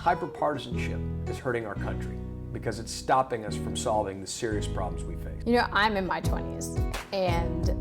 Hyperpartisanship is hurting our country because it's stopping us from solving the serious problems we face. You know, I'm in my 20s, and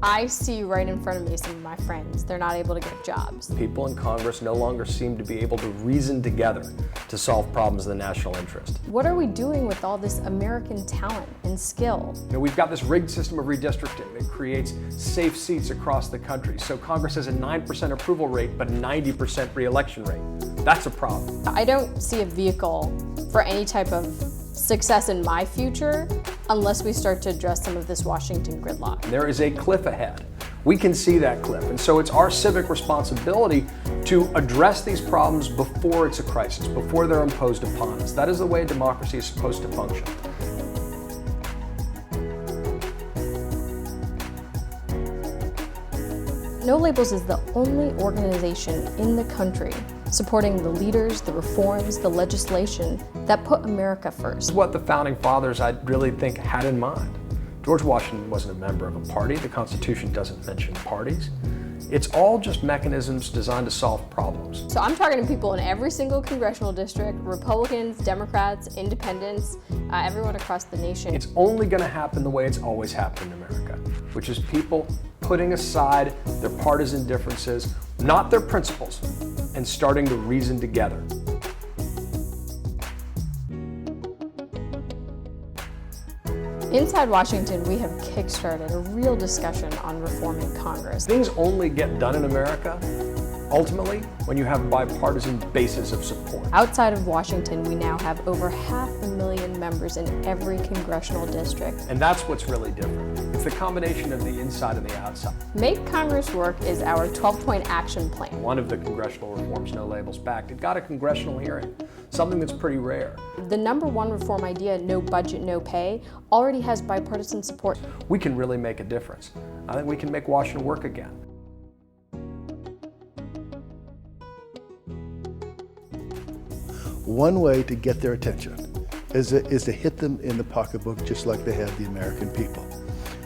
I see right in front of me some of my friends. They're not able to get jobs. People in Congress no longer seem to be able to reason together to solve problems in the national interest. What are we doing with all this American talent and skill? You know, we've got this rigged system of redistricting that creates safe seats across the country. So Congress has a 9% approval rate, but 90% re-election rate. That's a problem. I don't see a vehicle for any type of success in my future unless we start to address some of this Washington gridlock. There is a cliff ahead. We can see that cliff, and so it's our civic responsibility to address these problems before it's a crisis, before they're imposed upon us. That is the way democracy is supposed to function. No Labels is the only organization in the country supporting the leaders, the reforms, the legislation that put America first. What the founding fathers, I really think, had in mind. George Washington wasn't a member of a party. The Constitution doesn't mention parties. It's all just mechanisms designed to solve problems. So I'm talking to people in every single congressional district, Republicans, Democrats, Independents, everyone across the nation. It's only going to happen the way it's always happened in America, which is people putting aside their partisan differences, not their principles, and starting to reason together. Inside Washington, we have kickstarted a real discussion on reforming Congress. Things only get done in America, ultimately, when you have a bipartisan basis of support. Outside of Washington, we now have over 500,000 members in every congressional district. And that's what's really different. It's the combination of the inside and the outside. Make Congress Work is our 12-point action plan. One of the congressional reforms No Labels backed, it got a congressional hearing, something that's pretty rare. The #1 reform idea, no budget, no pay, already has bipartisan support. We can really make a difference. I think we can make Washington work again. One way to get their attention is to hit them in the pocketbook just like they have the American people.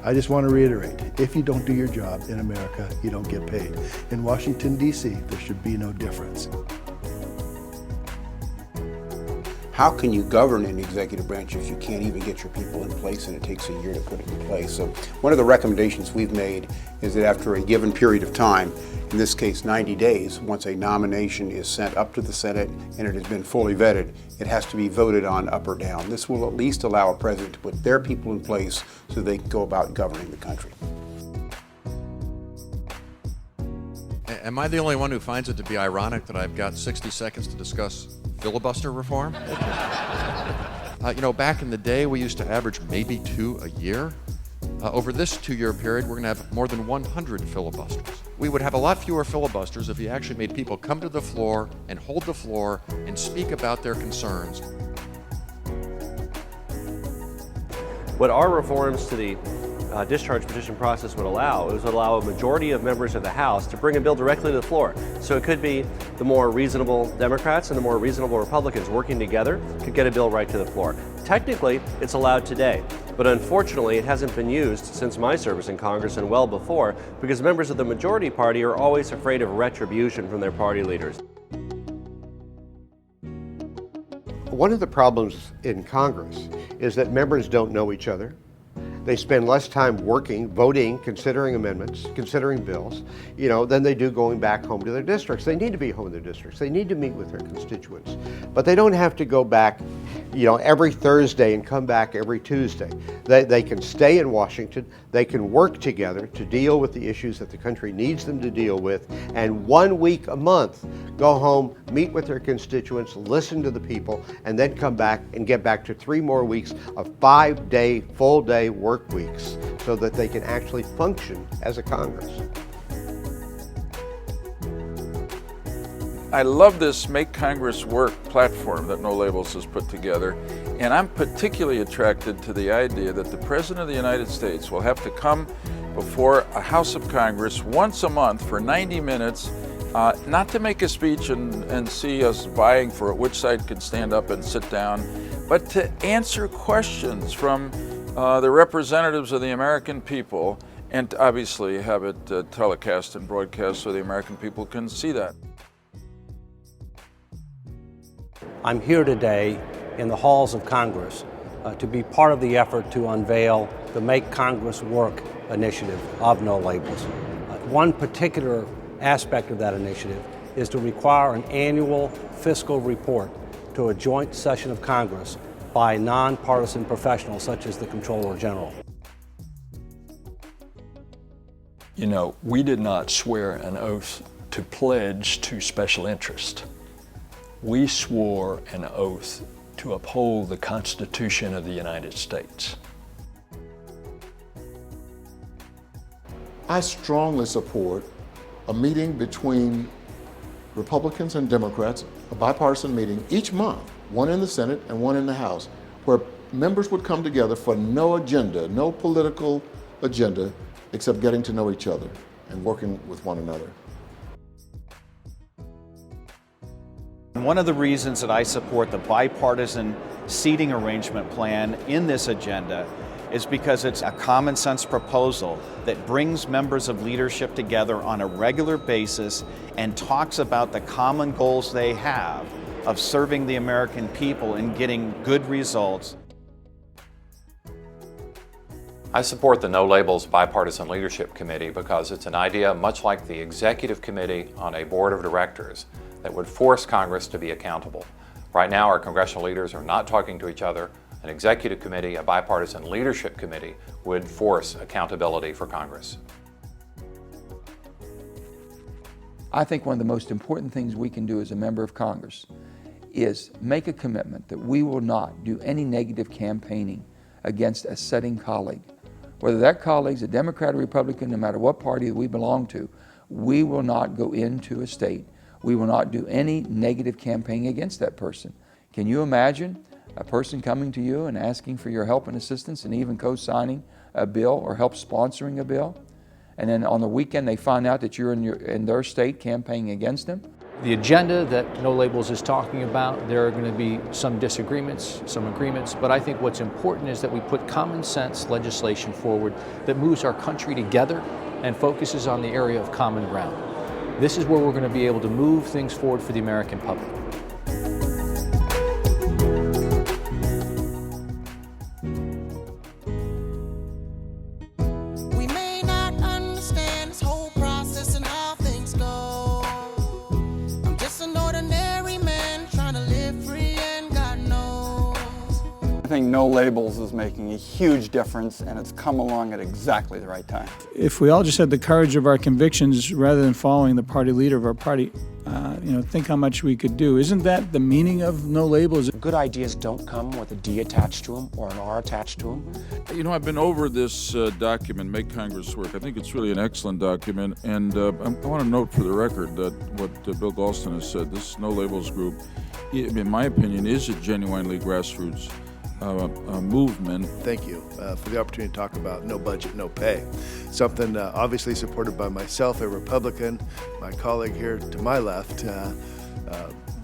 I just want to reiterate, if you don't do your job in America, you don't get paid. In Washington, D.C., there should be no difference. How can you govern an executive branch if you can't even get your people in place and it takes a year to put it in place? So one of the recommendations we've made is that after a given period of time, in this case 90 days, once a nomination is sent up to the Senate and it has been fully vetted, it has to be voted on up or down. This will at least allow a president to put their people in place so they can go about governing the country. Am I the only one who finds it to be ironic that I've got 60 seconds to discuss filibuster reform? You know, back in the day, we used to average maybe 2 a year. Over this 2-year period, we're going to have more than 100 filibusters. We would have a lot fewer filibusters if you actually made people come to the floor and hold the floor and speak about their concerns. What our reforms to the discharge petition process would allow is allow a majority of members of the House to bring a bill directly to the floor. So it could be the more reasonable Democrats and the more reasonable Republicans working together could get a bill right to the floor. Technically, it's allowed today, but unfortunately it hasn't been used since my service in Congress and well before, because members of the majority party are always afraid of retribution from their party leaders. One of the problems in Congress is that members don't know each other. They spend less time working, voting, considering amendments, considering bills, than they do going back home to their districts. They need to be home in their districts. They need to meet with their constituents. But they don't have to go back, every Thursday and come back every Tuesday. They can stay in Washington. They can work together to deal with the issues that the country needs them to deal with. And 1 week a month, go home, meet with their constituents, listen to the people, and then come back and get back to 3 more weeks of 5-day, full-day work weeks so that they can actually function as a Congress. I love this Make Congress Work platform that No Labels has put together, and I'm particularly attracted to the idea that the President of the United States will have to come before a House of Congress once a month for 90 minutes, not to make a speech and see us vying for it, which side can stand up and sit down, but to answer questions from the representatives of the American people, and obviously have it telecast and broadcast so the American people can see that. I'm here today in the halls of Congress to be part of the effort to unveil the Make Congress Work initiative of No Labels. One particular aspect of that initiative is to require an annual fiscal report to a joint session of Congress by nonpartisan professionals such as the Comptroller General. You know, we did not swear an oath to pledge to special interest. We swore an oath to uphold the Constitution of the United States. I strongly support a meeting between Republicans and Democrats, a bipartisan meeting each month, one in the Senate and one in the House, where members would come together for no agenda, no political agenda, except getting to know each other and working with one another. One of the reasons that I support the bipartisan seating arrangement plan in this agenda is because it's a common sense proposal that brings members of leadership together on a regular basis and talks about the common goals they have of serving the American people and getting good results. I support the No Labels Bipartisan Leadership Committee because it's an idea much like the Executive Committee on a Board of Directors that would force Congress to be accountable. Right now, our congressional leaders are not talking to each other. An Executive Committee, a Bipartisan Leadership Committee, would force accountability for Congress. I think one of the most important things we can do as a member of Congress is make a commitment that we will not do any negative campaigning against a sitting colleague. Whether that colleague's a Democrat or Republican, no matter what party that we belong to, we will not go into a state. We will not do any negative campaigning against that person. Can you imagine a person coming to you and asking for your help and assistance and even co-signing a bill or help sponsoring a bill? And then on the weekend they find out that you're in their state campaigning against them? The agenda that No Labels is talking about, there are going to be some disagreements, some agreements, but I think what's important is that we put common sense legislation forward that moves our country together and focuses on the area of common ground. This is where we're going to be able to move things forward for the American public. We may not understand this whole process and how things go. I'm just an ordinary man trying to live free, and God knows. I think No Labels is making a huge difference, and it's come along at exactly the right time. If we all just had the courage of our convictions rather than following the party leader of our party, think how much we could do. Isn't that the meaning of No Labels? Good ideas don't come with a D attached to them or an R attached to them. You know, I've been over this document, Make Congress Work. I think it's really an excellent document, and I want to note for the record that what Bill Galston has said, this No Labels group, in my opinion, is a genuinely grassroots movement. Thank you for the opportunity to talk about no budget, no pay. Something obviously supported by myself, a Republican, my colleague here to my left,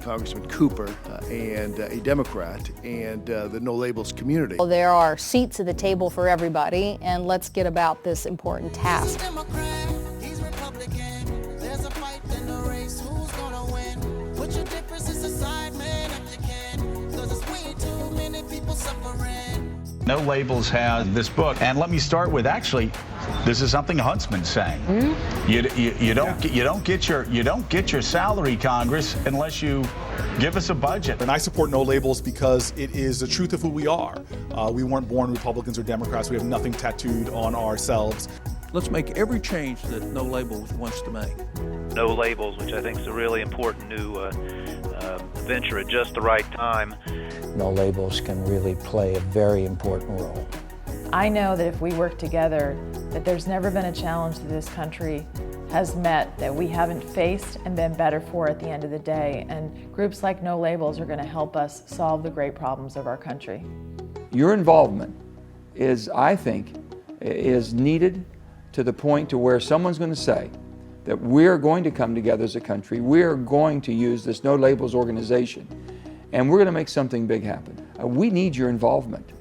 Congressman Cooper, and a Democrat, and the No Labels community. Well, there are seats at the table for everybody, and let's get about this important task. He's Republican. There's a fight in the race. Who's gonna win? Put your differences aside, man, if you can. 'Cause it's way too many people suffering. No Labels has this book, and let me start with actually, this is something Huntsman's saying. You don't get your salary, Congress, unless you give us a budget. And I support No Labels because it is the truth of who we are. We weren't born Republicans or Democrats. We have nothing tattooed on ourselves. Let's make every change that No Labels wants to make. No Labels, which I think is a really important new venture at just the right time. No Labels can really play a very important role. I know that if we work together, that there's never been a challenge that this country has met that we haven't faced and been better for at the end of the day. And groups like No Labels are going to help us solve the great problems of our country. Your involvement is, I think, is needed to the point to where someone's going to say that we're going to come together as a country, we're going to use this No Labels organization, and we're going to make something big happen. We need your involvement.